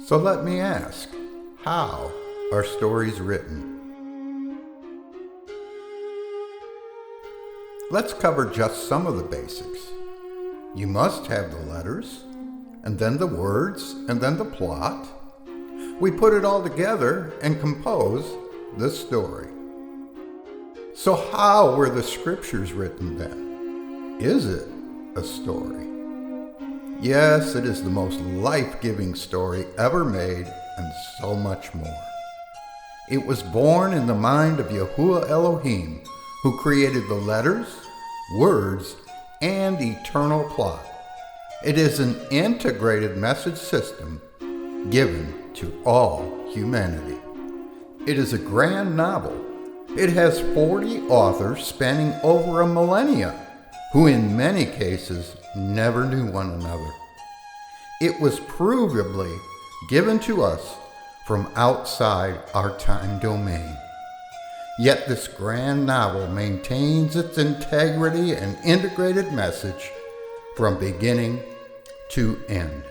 So let me ask, how are stories written? Let's cover just some of the basics. You must have the letters, and then the words, and then the plot. We put it all together and compose the story. So how were the scriptures written then? Is it a story? Yes, it is the most life-giving story ever made, and so much more. It was born in the mind of Yahuwah Elohim, who created the letters, words, and eternal plot. It is an integrated message system given to all humanity. It is a grand novel. It has 40 authors spanning over a millennia, who in many cases never knew one another. It was provably given to us from outside our time domain. Yet this grand novel maintains its integrity and integrated message from beginning to end.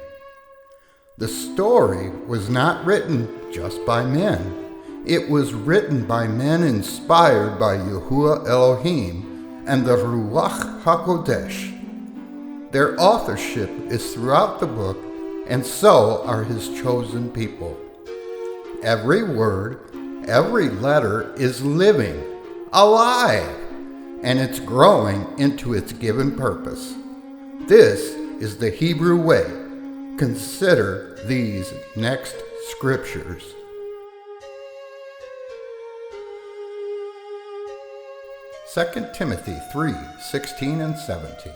The story was not written just by men. It was written by men inspired by Yahuwah Elohim and the Ruach HaKodesh. Their authorship is throughout the book, and so are his chosen people. Every word, every letter is living, alive, and it's growing into its given purpose. This is the Hebrew way. Consider these next scriptures. Second Timothy 3:16 and 17.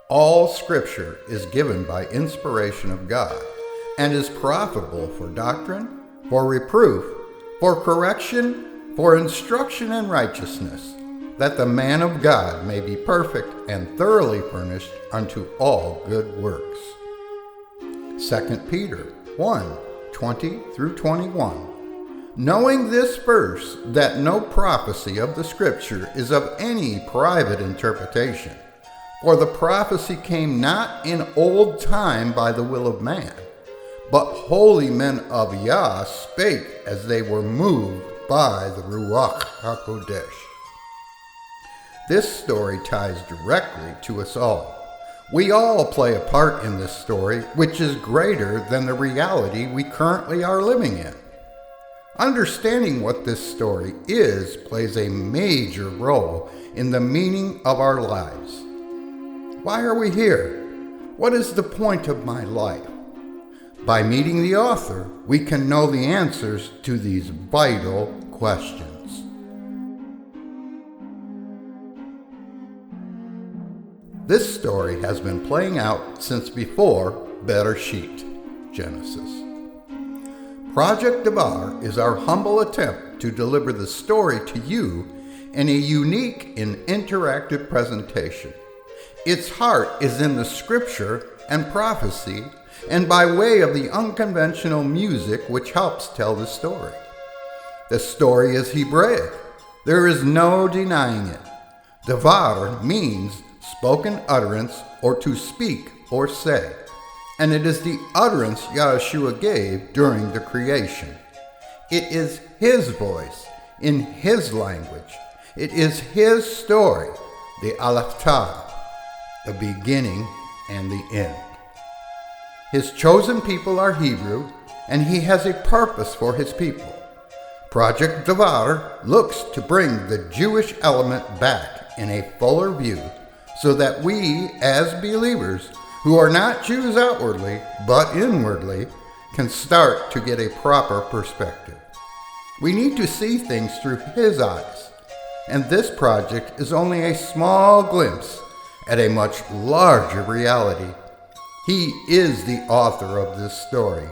All scripture is given by inspiration of God, and is profitable for doctrine, for reproof, for correction, for instruction in righteousness, that the man of God may be perfect and thoroughly furnished unto all good works. 2 Peter 1:20 through 21. Knowing this first, that no prophecy of the Scripture is of any private interpretation. For the prophecy came not in old time by the will of man, but holy men of Yah spake as they were moved by the Ruach HaKodesh. This story ties directly to us all. We all play a part in this story, which is greater than the reality we currently are living in. Understanding what this story is plays a major role in the meaning of our lives. Why are we here? What is the point of my life? By meeting the author, we can know the answers to these vital questions. This story has been playing out since before Bereshit, Genesis. Project Dabar is our humble attempt to deliver the story to you in a unique and interactive presentation. Its heart is in the scripture and prophecy, and by way of the unconventional music which helps tell the story. The story is Hebraic. There is no denying it. Davar means spoken utterance, or to speak or say. And it is the utterance Yahshua gave during the creation. It is his voice, in his language. It is his story, the Aleph Tav, the beginning and the end. His chosen people are Hebrew, and he has a purpose for his people. Project Dabar looks to bring the Jewish element back in a fuller view, so that we, as believers, who are not Jews outwardly, but inwardly, can start to get a proper perspective. We need to see things through his eyes, and this project is only a small glimpse at a much larger reality. He is the author of this story,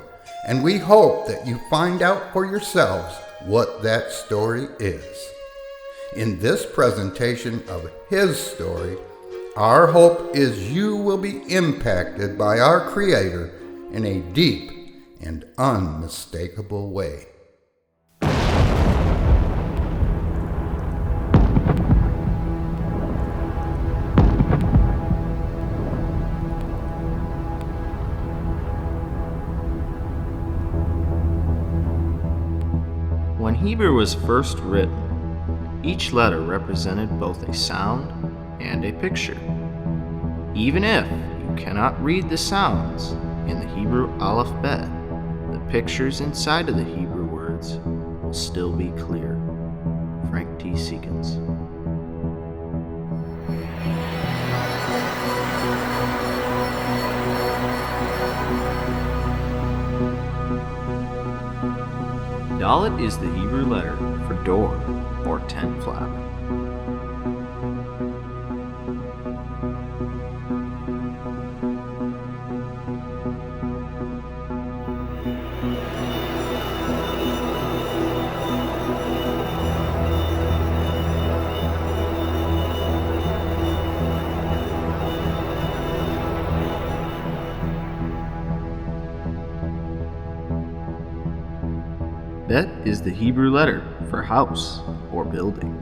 and we hope that you find out for yourselves what that story is. In this presentation of his story, our hope is you will be impacted by our Creator in a deep and unmistakable way. When Hebrew was first written, each letter represented both a sound and a picture. Even if you cannot read the sounds in the Hebrew alphabet, the pictures inside of the Hebrew words will still be clear. Frank T. Seekins. Dalet is the Hebrew letter for door or tent flap. Bet is the Hebrew letter for house or building.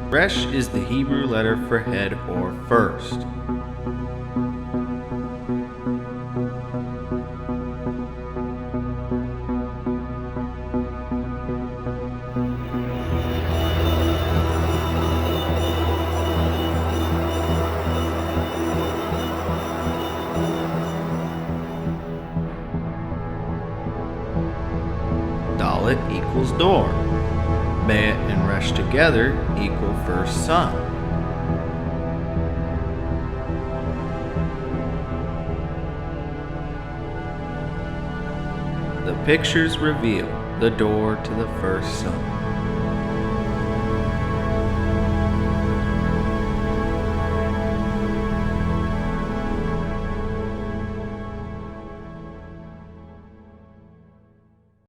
Resh is the Hebrew letter for head or first. Dalet equals door. Bet and Resh together equal first son. The pictures reveal the door to the first son.